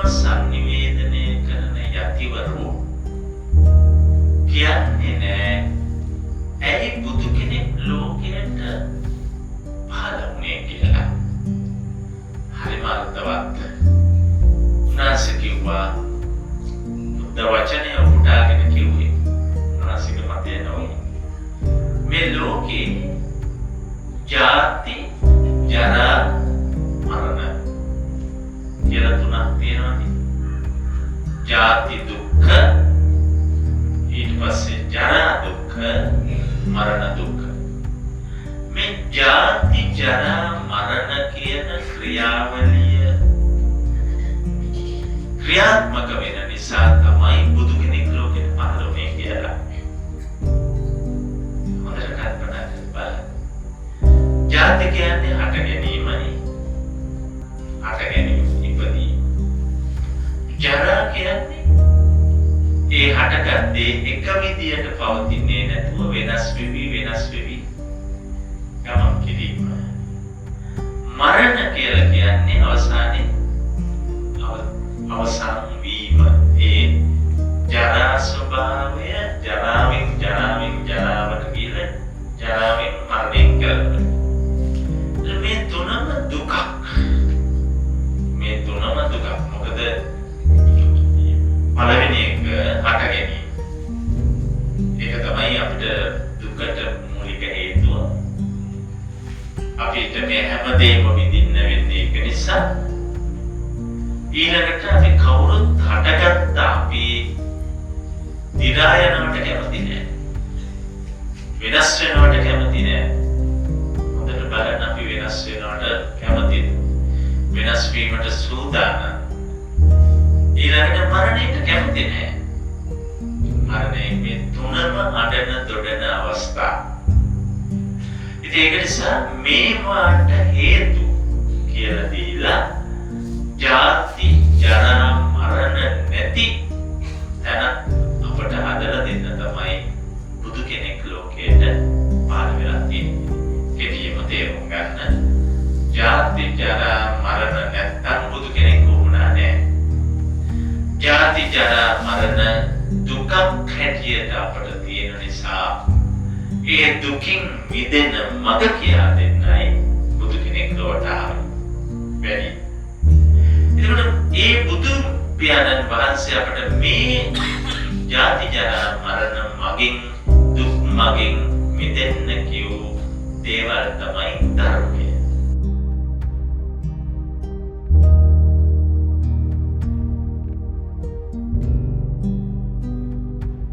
sannivedana කරන යතිවරු කියන්නේ නෑ ඇයි බුදු කෙනෙක් ලෝකයට පහළ වුණේ කියලා. හරිම අර්ථවත්. උන්වහන්සේ කිව්වා බුද්ධ වචනය උටාගෙන කිව්වේ උන්වහන්සේගේ මතය නොවේ. මේ ලෝකේ ජාති ජරා මරණ කියලා තුනක් තියෙනවානේ. ජාති දුක්ඛ, ඊට පස්සේ ජරා දුක්ඛ, මරණ දුක්ඛ. මේ ජාති ජරා මරණ කියන ක්‍රියාවලිය ක්‍රියාත්මක වෙන නිසා තමයි බුදු කෙනෙක් ලෝකෙට පහළ වුණේ කියලා. හොඳට කල්පනා කරලා ජාති කියන්නේ හට ගැනීමයි. හට ගැනීම ඉපදී. ජරා කියන්නේ ඒ හටගත්තේ එක විදියට පවතින්නේ නැතුව වෙනස් වෙවි ගමන් කිරීම. මරණ කියලා කියන්නේ අවසානයේ අවසන් වීම. ඒ ජරා ස්වභාවය ජරාවෙන් ජරාවට කියලා ජරාවෙන් මරණයෙන් කරනවා. මේ තුනම දුකක්. මොකද පළවෙනි එක හට ගැනීම. ඒක තමයි අපිට දුකට මූලික හේතුව. අපිට මේ හැමදේම විඳින්න වෙන්නේ ඒක නිසා. ඊළඟට අපි කවුරුත් හටගත්ත අපි දිරා යනවට කැමති නෑ. වෙනස් වෙනවට කැමති නෑ. හොඳට බලන්න අපි වෙනස් වෙනවට කැමතිද? වෙනස් වීමට සූදානම්. ඊළඟට මරණයට කැමති නෑ. මරණය මේ තුනම අඬන දොඩන අවස්ථා. ඉතින් ඒක නිසා මේවාට හේතු කියලා දීලා ජාති ජරා මරණ නැති තැන අපට හදලා දෙන්න තමයි බුදු කෙනෙක් ලෝකයට පහළ වෙලා තියෙන්නේ. කෙටියෙන්ම තේරුම් ගන්න. ජාති ජරා මරණ නැත්තම් බුදු කෙනෙක් වුණා නෑ. ජාති ජරා මරණ දුකක් හැටියට අපට තියෙන නිසා ඒ දුකින් මිදෙන මඟ කියා දෙන්නයි බුදු කෙනෙක් ලෝකට ආවේ. එතකොට ඒ බුදු පියාණන් වහන්සේ අපට මේ ජාති ජරා මරණ මගින් දුක් මගින් මිදෙන්න කියූ දේවල් තමයි ධර්ම.